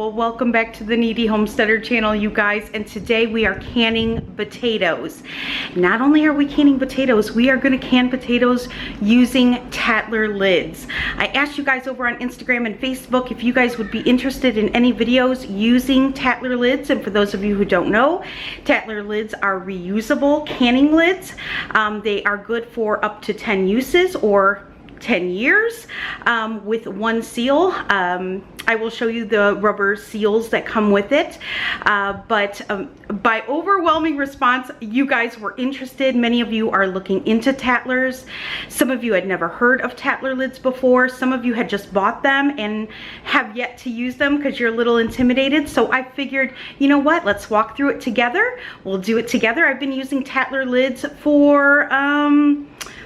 Well, welcome back to the Kneady Homesteader channel, you guys, and today we are canning potatoes. Not only are we canning potatoes, we are going to can potatoes using Tattler lids. I asked you guys over on Instagram and Facebook if you guys would be interested in any videos using Tattler lids, and for those of you who don't know, Tattler lids are reusable canning lids. They are good for up to 10 uses or 10 years with one seal. I will show you the rubber seals that come with it, but by overwhelming response, you guys were interested. Many of you are looking into Tattlers. Some of you had never heard of Tattler lids before. Some of you had just bought them and have yet to use them because you're a little intimidated. So I figured, you know what, let's walk through it together. We'll do it together. I've been using Tattler lids for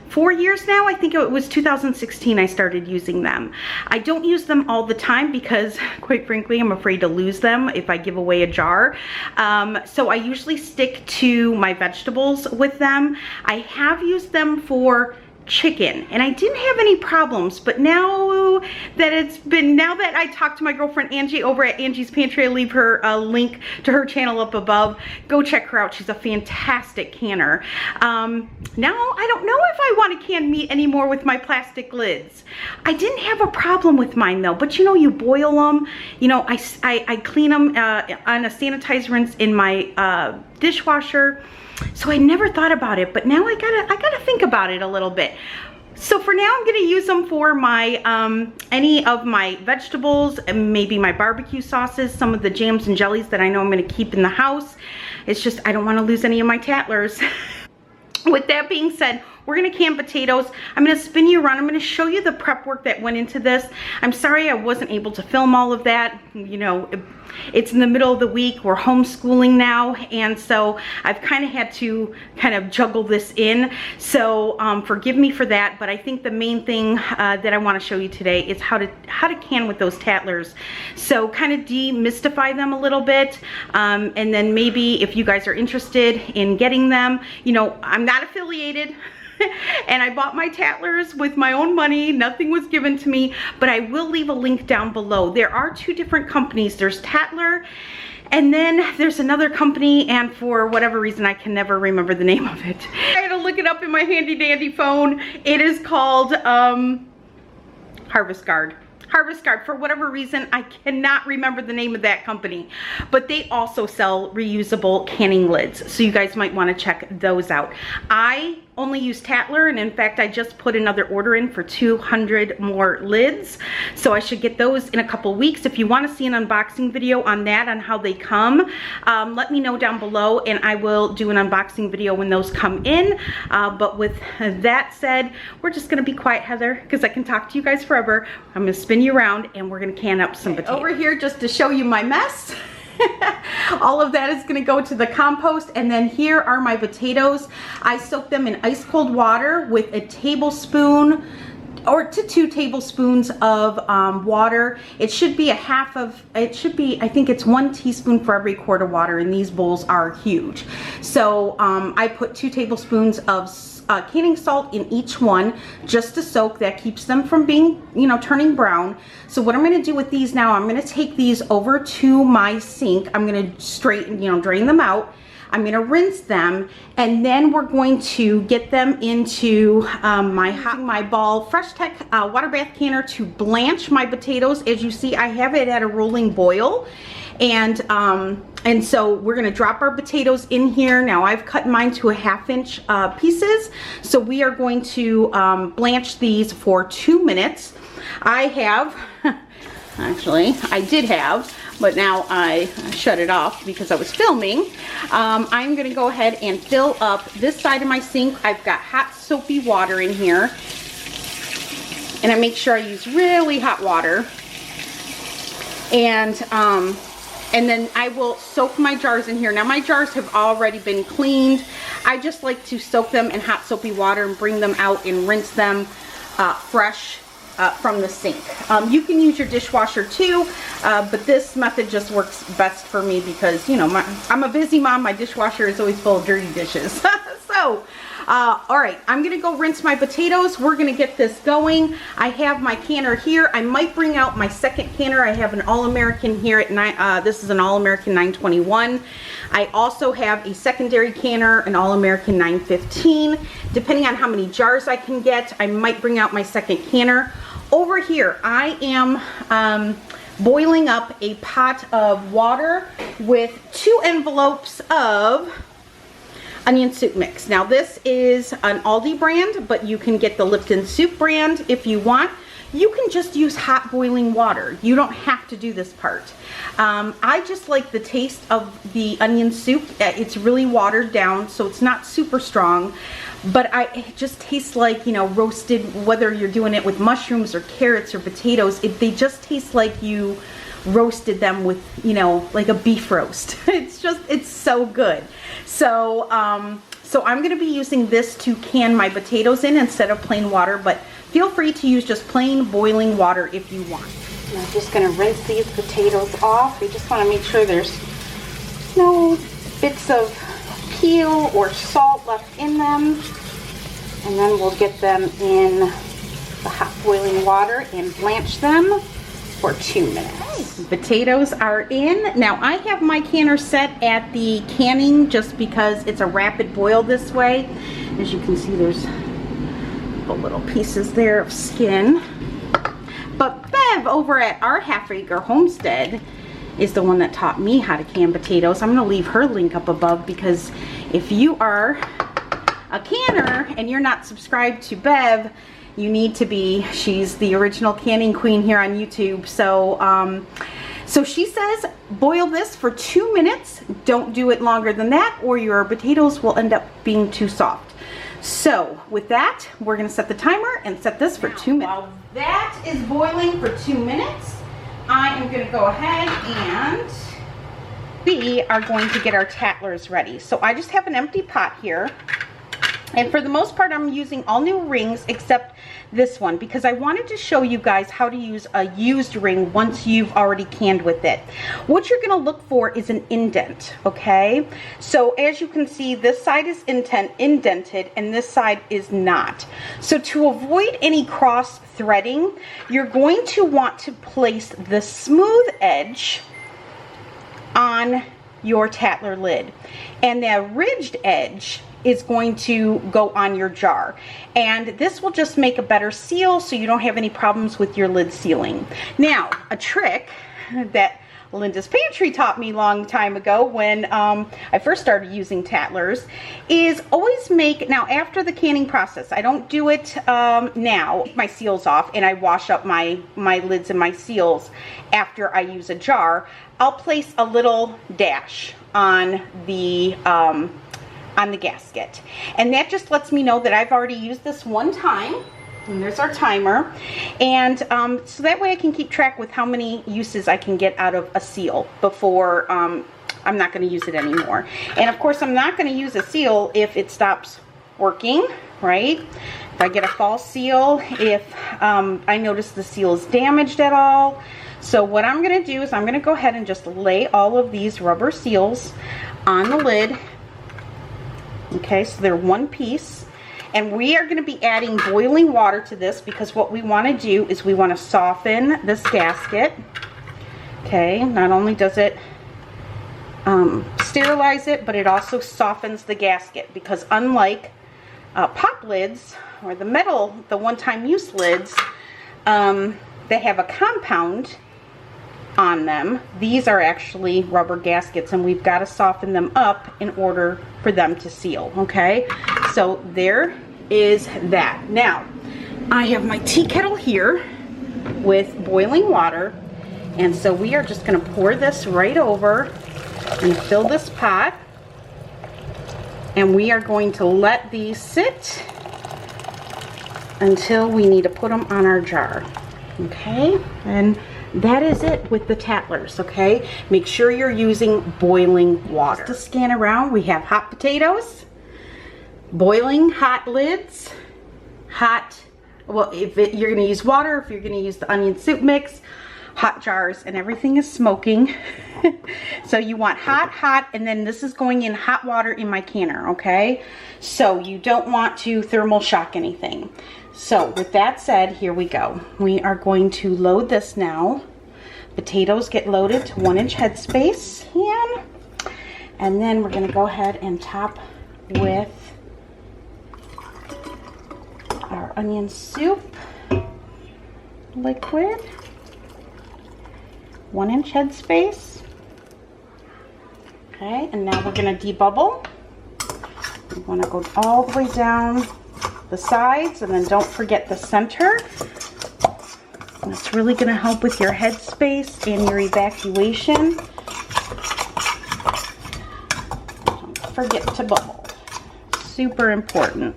4 years now. I think it was 2016 I started using them. I don't use them all the time because, quite frankly, I'm afraid to lose them if I give away a jar. So I usually stick to my vegetables with them. I have used them for chicken and I didn't have any problems, but now that I talked to my girlfriend Angie over at Angie's Pantry, I'll leave her link to her channel up above. Go check her out. She's a fantastic canner. Now I don't know if I want to can meat anymore with my plastic lids. I didn't have a problem with mine though, but you know, you boil them, you know, I clean them on a sanitizer rinse in my dishwasher. So I never thought about it, but now I gotta think about it a little bit. So for now, I'm gonna use them for my any of my vegetables and maybe my barbecue sauces, some of the jams and jellies that I know I'm gonna keep in the house. It's just I don't want to lose any of my Tattlers. With that being said, we're gonna can potatoes. I'm gonna spin you around. I'm gonna show you the prep work that went into this. I'm sorry I wasn't able to film all of that. You know, it's in the middle of the week. We're homeschooling now, and so I've kind of had to juggle this in. So forgive me for that, but I think the main thing that I want to show you today is how to can with those Tattlers. So kind of demystify them a little bit, and then maybe if you guys are interested in getting them, you know, I'm not affiliated. And I bought my Tattlers with my own money. Nothing was given to me, but I will leave a link down below. There are two different companies. There's Tattler, and then there's another company, and for whatever reason, I can never remember the name of it. I had to look it up in my handy dandy phone. It is called Harvest Guard. Harvest Guard. For whatever reason, I cannot remember the name of that company, but they also sell reusable canning lids, so you guys might want to check those out. I only use Tattler, and in fact I just put another order in for 200 more lids, so I should get those in a couple weeks. If you want to see an unboxing video on that, on how they come, let me know down below and I will do an unboxing video when those come in. But with that said, we're just gonna be quiet, Heather, because I can talk to you guys forever. I'm gonna spin you around and we're gonna can up some potatoes. Over here, just to show you my mess. All of that is going to go to the compost, and then here are my potatoes. I soaked them in ice cold water with a tablespoon or to 2 tablespoons of water. It should be I think it's 1 teaspoon for every quart of water, and these bowls are huge. So I put 2 tablespoons of canning salt in each one just to soak. That keeps them from being, you know, turning brown. So what I'm going to do with these now, I'm going to take these over to my sink. I'm going to drain them out. I'm going to rinse them, and then we're going to get them into my Ball Fresh Tech water bath canner to blanch my potatoes. As you see, I have it at a rolling boil, and so we're going to drop our potatoes in here. Now I've cut mine to 1/2 inch pieces, so we are going to blanch these for 2 minutes. I have, actually I did have, but now I shut it off because I was filming. I'm gonna go ahead and fill up this side of my sink. I've got hot soapy water in here, and I make sure I use really hot water. And then I will soak my jars in here. Now my jars have already been cleaned. I just like to soak them in hot soapy water and bring them out and rinse them fresh from the sink. You can use your dishwasher too, but this method just works best for me because, you know, I'm a busy mom. My dishwasher is always full of dirty dishes. So All right, I'm gonna go rinse my potatoes. We're gonna get this going. I have my canner here. I might bring out my second canner. I have an All-American here at this is an All-American 921. I also have a secondary canner, an All-American 915. Depending on how many jars I can get, I might bring out my second canner. Over here, I am boiling up a pot of water with 2 envelopes of onion soup mix. Now this is an Aldi brand, but you can get the Lipton soup brand if you want. You can just use hot boiling water. You don't have to do this part. I just like the taste of the onion soup. It's really watered down, so it's not super strong, but it just tastes like, you know, roasted, whether you're doing it with mushrooms or carrots or potatoes, they just taste like you roasted them with, you know, like a beef roast. It's so good. So I'm gonna be using this to can my potatoes in instead of plain water, but feel free to use just plain boiling water if you want. And I'm just gonna rinse these potatoes off. We just wanna make sure there's no bits of peel or salt left in them. And then we'll get them in the hot boiling water and blanch them for 2 minutes. Potatoes are in. Now I have my canner set at the canning just because it's a rapid boil this way. As you can see, there's the little pieces there of skin. But Bev over at our Half Acre Homestead is the one that taught me how to can potatoes. I'm gonna leave her link up above, because if you are a canner and you're not subscribed to Bev, you need to be. She's the original canning queen here on YouTube. So she says boil this for 2 minutes. Don't do it longer than that, or your potatoes will end up being too soft. So with that, we're gonna set the timer and set this for 2 minutes. While that is boiling for 2 minutes, I am gonna go ahead and we are going to get our tattlers ready. So I just have an empty pot here. And for the most part, I'm using all new rings except this one, because I wanted to show you guys how to use a used ring once you've already canned with it. What you're gonna look for is an indent, okay? So as you can see, this side is indented and this side is not. So to avoid any cross threading, you're going to want to place the smooth edge on your Tattler lid, and the ridged edge is going to go on your jar, and this will just make a better seal so you don't have any problems with your lid sealing. Now, a trick that Linda's Pantry taught me a long time ago when I first started using Tattlers is always make, now after the canning process, I don't do it now, take my seals off and I wash up my lids and my seals after I use a jar. I'll place a little dash on the gasket, and that just lets me know that I've already used this one time. And there's our timer, and so that way I can keep track with how many uses I can get out of a seal before I'm not going to use it anymore. And of course I'm not going to use a seal if it stops working, right? If I get a false seal, if I notice the seal is damaged at all. So what I'm going to do is I'm going to go ahead and just lay all of these rubber seals on the lid. Okay, so they're one piece. And we are going to be adding boiling water to this, because what we want to do is we want to soften this gasket. Okay, not only does it sterilize it, but it also softens the gasket, because unlike pop lids or the metal, the one-time use lids, they have a compound on them. These are actually rubber gaskets, and we've got to soften them up in order for them to seal. Okay, so there is that. Now I have my tea kettle here with boiling water, and so we are just going to pour this right over and fill this pot, and we are going to let these sit until we need to put them on our jar. Okay, and that is it with the Tattlers. Okay, make sure you're using boiling water. Just to scan around, we have hot potatoes, boiling hot lids, hot, well, if you're going to use water, if you're going to use the onion soup mix, hot jars and everything is smoking. So you want hot, hot, and then this is going in hot water in my canner, okay? So you don't want to thermal shock anything. So with that said, here we go. We are going to load this now. Potatoes get loaded to 1-inch headspace, and then we're gonna go ahead and top with our onion soup liquid, 1-inch headspace. Okay, and now we're gonna debubble. We wanna go all the way down the sides, and then don't forget the center. And it's really gonna help with your headspace and your evacuation. Don't forget to bubble. Super important.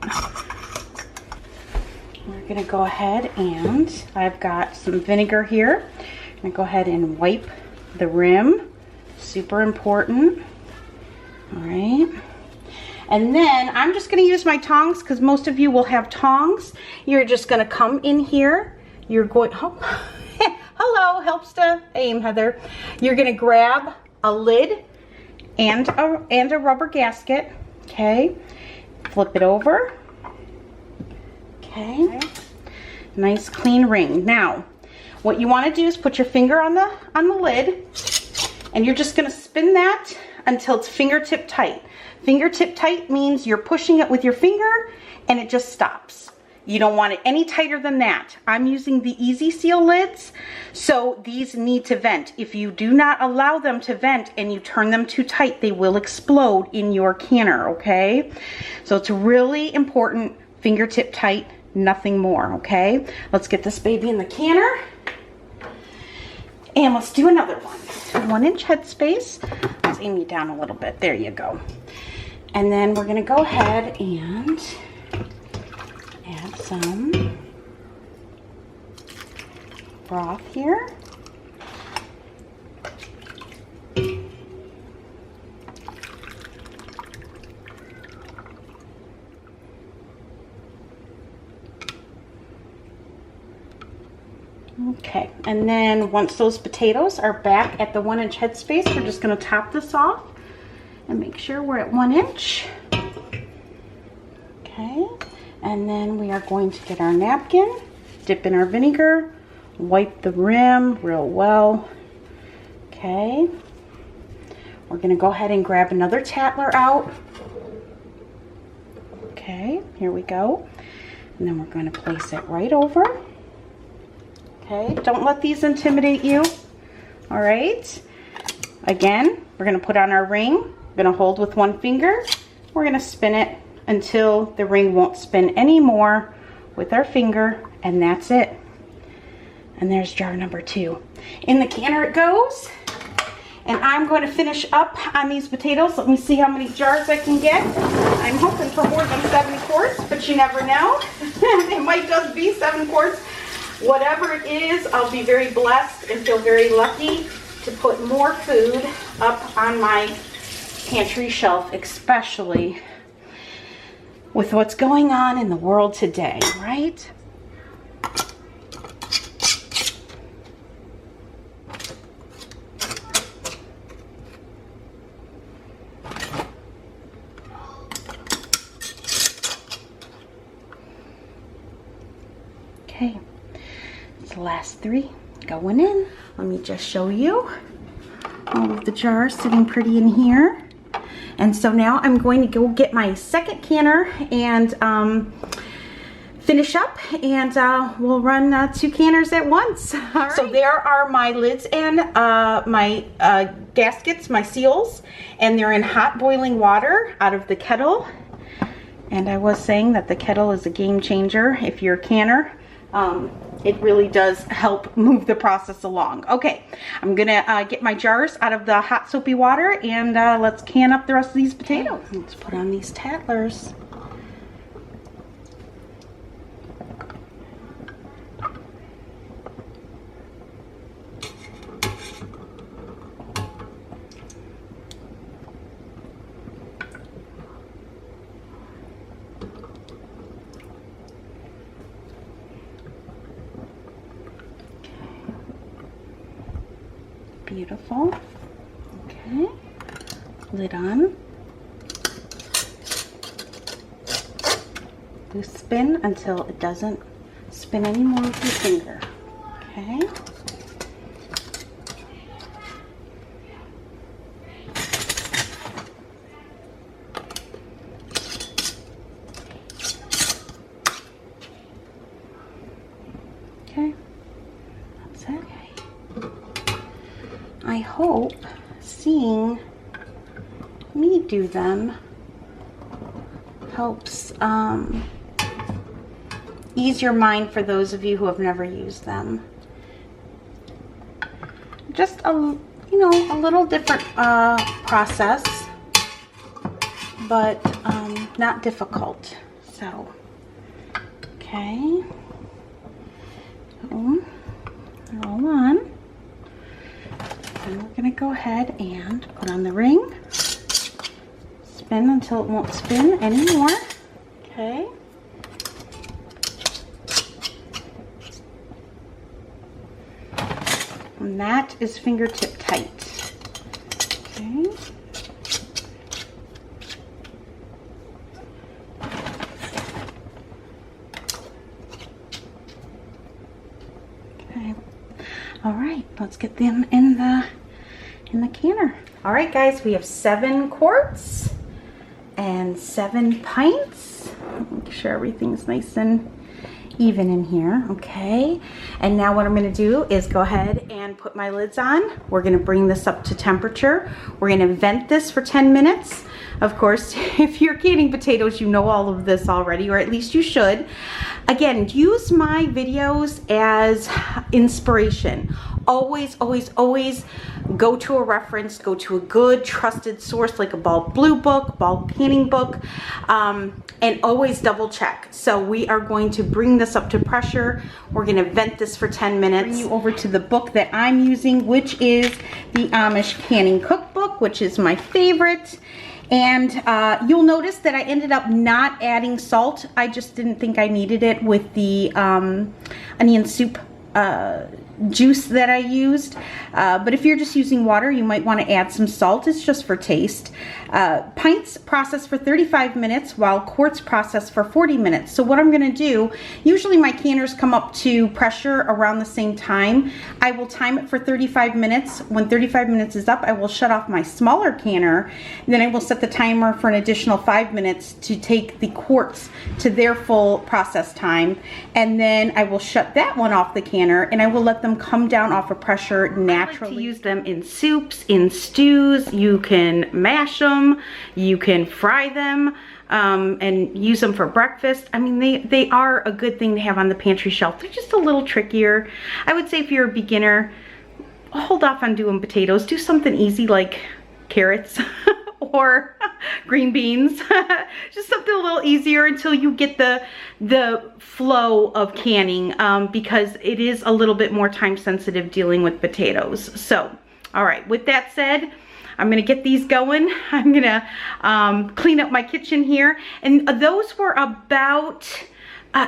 We're gonna go ahead and I've got some vinegar here. I'm gonna go ahead and wipe the rim. Super important. All right. And then I'm just gonna use my tongs because most of you will have tongs. You're just gonna come in here. You're going, oh, hello, helps to aim, Heather. You're gonna grab a lid and a rubber gasket, okay? Flip it over, okay? Nice clean ring. Now, what you wanna do is put your finger on the lid, and you're just gonna spin that until it's fingertip tight. Fingertip tight means you're pushing it with your finger and it just stops. You don't want it any tighter than that. I'm using the Easy Seal lids, so these need to vent. If you do not allow them to vent and you turn them too tight, they will explode in your canner, okay? So it's really important, fingertip tight, nothing more, okay? Let's get this baby in the canner. And let's do another one. 1-inch headspace. Let's aim you down a little bit. There you go. And then we're gonna go ahead and add some broth here. Okay, and then once those potatoes are back at the 1-inch headspace, we're just gonna top this off and make sure we're at 1 inch. Okay, and then we are going to get our napkin, dip in our vinegar, wipe the rim real well. Okay, we're gonna go ahead and grab another Tattler out. Okay, here we go. And then we're gonna place it right over. Okay, don't let these intimidate you. All right, again, we're gonna put on our ring. We're gonna hold with one finger. We're gonna spin it until the ring won't spin anymore with our finger, and that's it. And there's jar number 2. In the canner it goes. And I'm going to finish up on these potatoes. Let me see how many jars I can get. I'm hoping for more than 7 quarts, but you never know. It might just be 7 quarts. Whatever it is, I'll be very blessed and feel very lucky to put more food up on my pantry shelf, especially with what's going on in the world today, right? Okay, it's the last 3 going in. Let me just show you all of the jars sitting pretty in here. And so now I'm going to go get my second canner and finish up, and we'll run 2 canners at once. All right. So there are my lids and my gaskets, my seals, and they're in hot boiling water out of the kettle. And I was saying that the kettle is a game changer if you're a canner. It really does help move the process along. Okay, I'm gonna get my jars out of the hot soapy water, and let's can up the rest of these potatoes. Let's put on these Tattlers. Beautiful. Okay. Lid on. You spin until it doesn't spin anymore with your finger. Okay. Okay. That's it. I hope seeing me do them helps ease your mind for those of you who have never used them. Just a little different process, but not difficult. So, okay, so roll on, and we're gonna go ahead and put on the ring. Spin until it won't spin anymore. Okay. And that is fingertip tight. Okay. Okay. All right, let's get them in the canner. All right, guys, we have 7 quarts and 7 pints. Make sure everything's nice and even in here. Okay, and now what I'm going to do is go ahead and put my lids on. We're going to bring this up to temperature. We're going to vent this for 10 minutes. Of course, if you're canning potatoes, you know all of this already, or at least you should. Again, use my videos as inspiration. Always, always, always go to a reference, go to a good trusted source like a bulk blue book, bulk canning book, and always double check. So we are going to bring this up to pressure. We're going to vent this for 10 minutes. Bring you over to the book that I'm using, which is the Amish Canning Cookbook, which is my favorite. And you'll notice that I ended up not adding salt. I just didn't think I needed it with the onion soup juice that I used. But if you're just using water, you might want to add some salt. It's just for taste. Pints process for 35 minutes while quarts process for 40 minutes. So what I'm going to do, usually my canners come up to pressure around the same time. I will time it for 35 minutes. When 35 minutes is up, I will shut off my smaller canner. And then I will set the timer for an additional 5 minutes to take the quarts to their full process time. And then I will shut that one off the canner, and I will let them come down off of pressure naturally. I like to use them in soups, in stews. You can mash them, you can fry them, and use them for breakfast. I mean, they are a good thing to have on the pantry shelf. They're just a little trickier. I would say if you're a beginner, hold off on doing potatoes. Do something easy like carrots or green beans. Just something a little easier until you get the flow of canning, because it is a little bit more time sensitive dealing with potatoes. So, all right, with that said, I'm gonna get these going. I'm gonna clean up my kitchen here. And those were about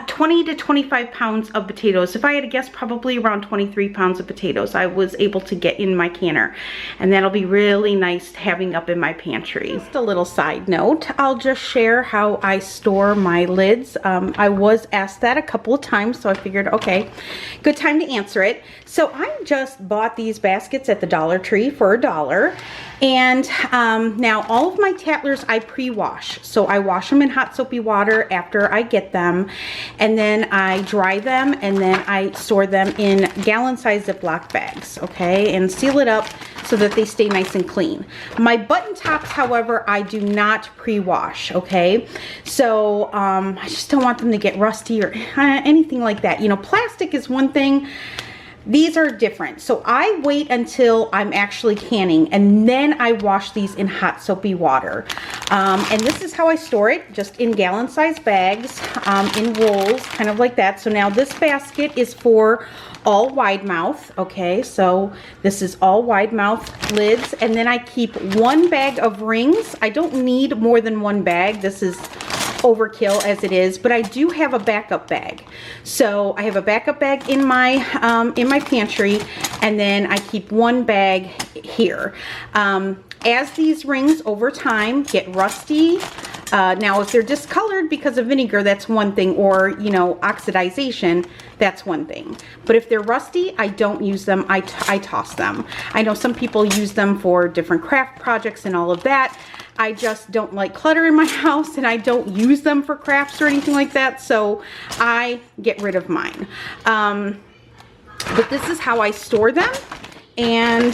20 to 25 pounds of potatoes. If I had to guess, probably around 23 pounds of potatoes I was able to get in my canner. And that'll be really nice having up in my pantry. Just a little side note, I'll just share how I store my lids. I was asked that a couple of times, so I figured, okay, good time to answer it. So I just bought these baskets at the Dollar Tree for $1. And now all of my Tattlers I pre-wash. So I wash them in hot soapy water after I get them, and then I dry them, and then I store them in gallon-sized Ziploc bags, okay, and seal it up so that they stay nice and clean. My button tops, however, I do not pre-wash, okay? So I just don't want them to get rusty or anything like that. You know, plastic is one thing. These are different. So I wait until I'm actually canning, and then I wash these in hot soapy water. And this is how I store it, just in gallon-sized bags, in rolls, kind of like that. So now this basket is for all wide mouth, okay? So this is all wide mouth lids, and then I keep 1 bag of rings. I don't need more than 1 bag. This is overkill as it is, but I do have a backup bag. So I have a backup bag in my pantry, and then I keep one bag here. As these rings over time get rusty, now if they're discolored because of vinegar, that's one thing, or you know, oxidization, that's one thing. But if they're rusty, I don't use them. I toss them. I know some people use them for different craft projects and all of that. I just don't like clutter in my house, and I don't use them for crafts or anything like that, so I get rid of mine. But this is how I store them, and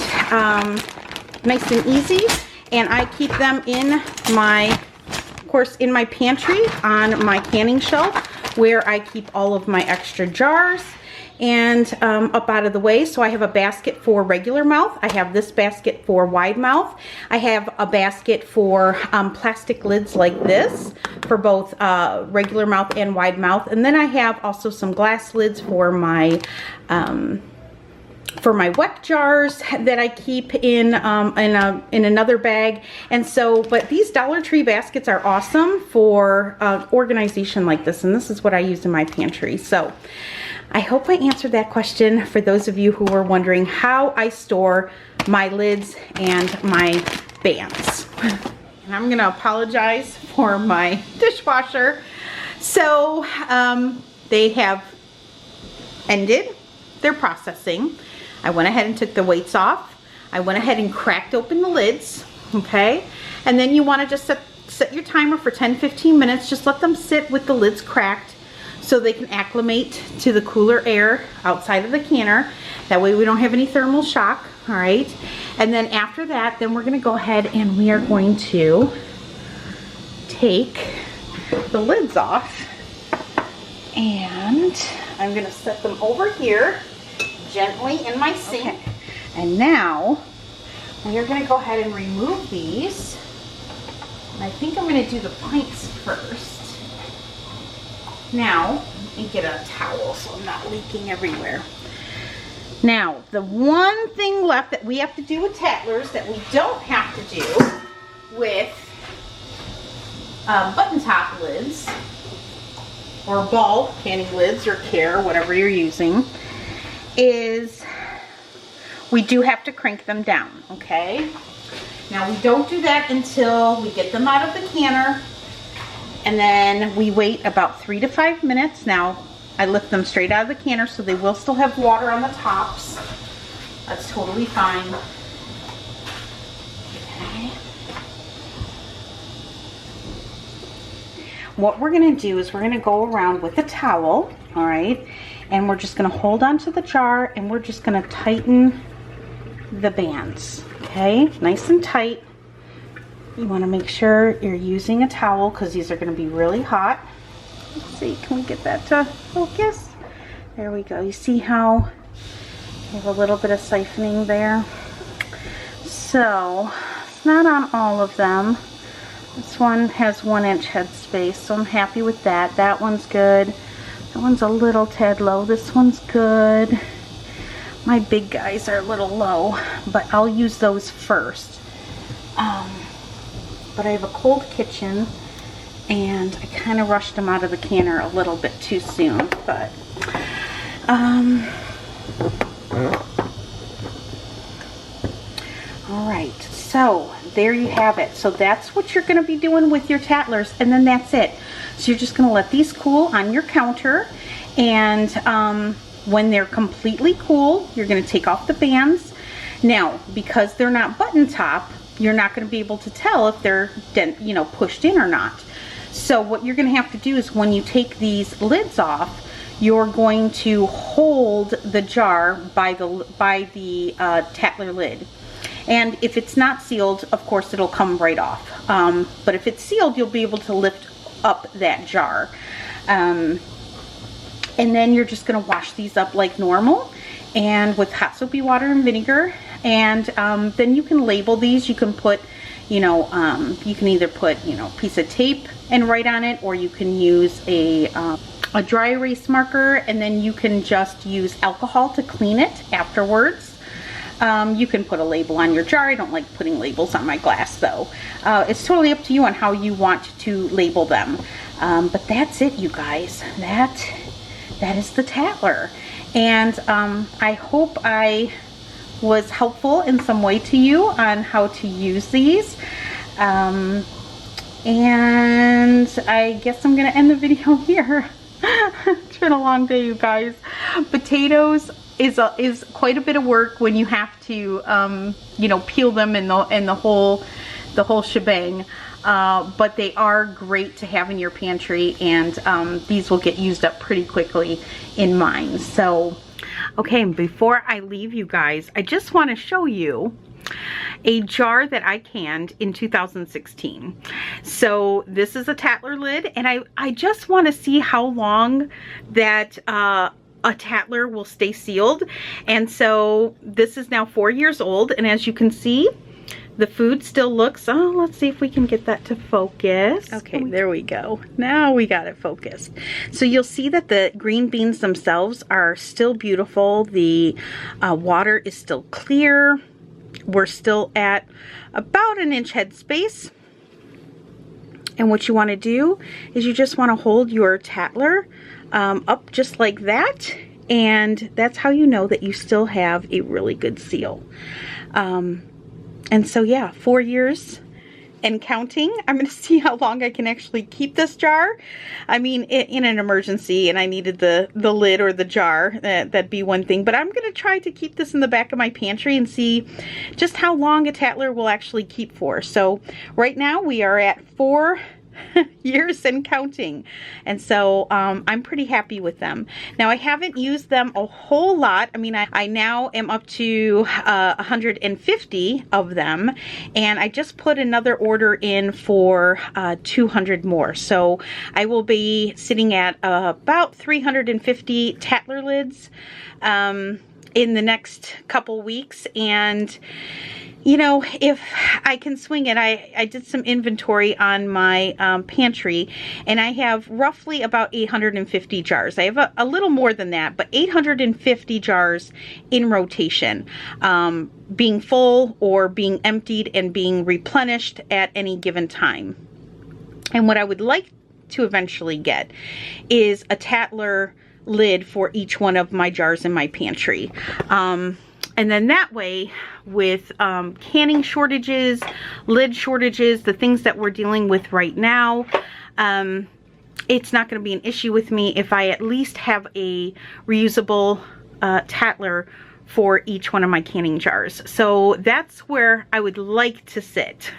nice and easy. And I keep them in my, of course, in my pantry on my canning shelf, where I keep all of my extra jars and up out of the way. So I have a basket for regular mouth. I have this basket for wide mouth. I have a basket for plastic lids like this for both regular mouth and wide mouth. And then I have also some glass lids for my wet jars that I keep in another bag. And so, but these Dollar Tree baskets are awesome for organization like this, and this is what I use in my pantry. So I hope I answered that question for those of you who were wondering how I store my lids and my bands. And I'm gonna apologize for my dishwasher. So they have ended their processing. I went ahead and took the weights off. I went ahead and cracked open the lids, okay? And then you wanna just set your timer for 10-15 minutes. Just let them sit with the lids cracked so they can acclimate to the cooler air outside of the canner. That way we don't have any thermal shock, all right? And then after that, then we're gonna go ahead and we are going to take the lids off. And I'm gonna set them over here gently in my sink. Okay. And now we are going to go ahead and remove these. And I think I'm going to do the pints first. Now, let me get a towel so I'm not leaking everywhere. Now, the one thing left that we have to do with Tattlers that we don't have to do with button top lids or ball canning lids or care, whatever you're using, is we do have to crank them down, okay? Now we don't do that until we get them out of the canner, and then we wait about 3 to 5 minutes. Now I lift them straight out of the canner, so they will still have water on the tops. That's totally fine. Okay. What we're gonna do is we're gonna go around with a towel, all right? And we're just gonna hold onto the jar and we're just gonna tighten the bands, okay? Nice and tight. You wanna make sure you're using a towel because these are gonna be really hot. Let's see, can we get that to focus? There we go. You see how we have a little bit of siphoning there? So, it's not on all of them. This one has 1 inch head space, so I'm happy with that. That one's good. That one's a little tad low. This one's good. My big guys are a little low, but I'll use those first. But I have a cold kitchen, and I kind of rushed them out of the canner a little bit too soon. But all right, so there you have it. So that's what you're going to be doing with your Tattlers, and then that's it. So you're just going to let these cool on your counter, and when they're completely cool, you're going to take off the bands. Now, because they're not button top, you're not going to be able to tell if they're, you know, pushed in or not. So what you're going to have to do is when you take these lids off, you're going to hold the jar by the Tattler lid. And if it's not sealed, of course, it'll come right off. But if it's sealed, you'll be able to lift up that jar. And then you're just going to wash these up like normal, and with hot soapy water and vinegar. And then you can label these. You can put, you know, you can either put, you know, a piece of tape and write on it, or you can use a dry erase marker, and then you can just use alcohol to clean it afterwards. You can put a label on your jar. I don't like putting labels on my glass though. It's totally up to you on how you want to label them. But that's it, you guys. That is the Tattler. And I hope I was helpful in some way to you on how to use these. And I guess I'm gonna end the video here. It's been a long day, you guys. Potatoes is quite a bit of work when you have to you know, peel them and the whole shebang. But they are great to have in your pantry, and these will get used up pretty quickly in mine. So, okay, before I leave you guys, I just want to show you a jar that I canned in 2016. So this is a Tattler lid, and I just want to see how long that a Tattler will stay sealed. And so this is now 4 years old, and as you can see, the food still looks, oh, let's see if we can get that to focus. Okay, there we go. Now we got it focused. So you'll see that the green beans themselves are still beautiful. The water is still clear. We're still at about an inch head space. And what you want to do is you just want to hold your Tattler up just like that. And that's how you know that you still have a really good seal. And so yeah, 4 years and counting. I'm going to see how long I can actually keep this jar. I mean, in an emergency and I needed the lid or the jar, that'd be one thing. But I'm going to try to keep this in the back of my pantry and see just how long a Tattler will actually keep for. So right now we are at 4 years and counting, and so I'm pretty happy with them. Now I haven't used them a whole lot. I mean, I now am up to 150 of them, and I just put another order in for 200 more. So I will be sitting at about 350 Tattler lids in the next couple weeks. And you know, if I can swing it, I did some inventory on my pantry, and I have roughly about 850 jars. I have a little more than that, but 850 jars in rotation, being full or being emptied and being replenished at any given time. And what I would like to eventually get is a Tattler lid for each one of my jars in my pantry. And then that way, with canning shortages, lid shortages, the things that we're dealing with right now, it's not going to be an issue with me if I at least have a reusable Tattler for each one of my canning jars. So that's where I would like to sit.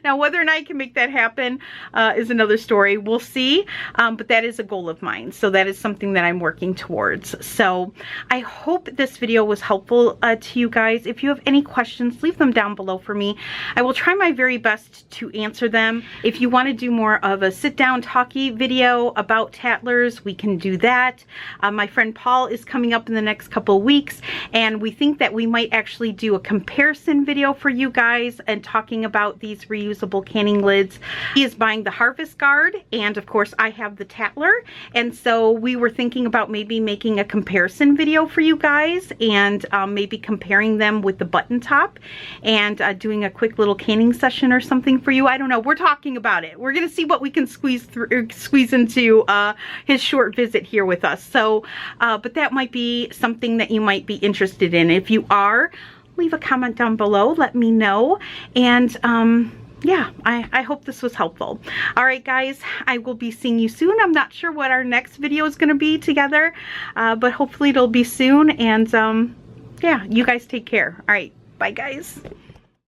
Now, whether or not I can make that happen is another story. We'll see. But that is a goal of mine. So that is something that I'm working towards. So I hope this video was helpful to you guys. If you have any questions, leave them down below for me. I will try my very best to answer them. If you want to do more of a sit-down talky video about Tattlers, we can do that. My friend Paul is coming up in the next couple of weeks, and we think that we might actually do a comparison video for you guys and talking about these reusable canning lids. He is buying the Harvest Guard, and of course I have the Tattler, and so we were thinking about maybe making a comparison video for you guys, and maybe comparing them with the button top, and doing a quick little canning session or something for you. I don't know, we're talking about it. We're gonna see what we can squeeze into his short visit here with us. So but that might be something that you might be interested in. If you are, leave a comment down below, let me know. And yeah, I hope this was helpful. All right, guys, I will be seeing you soon. I'm not sure what our next video is going to be together, but hopefully it'll be soon. And yeah, you guys take care. All right, bye, guys.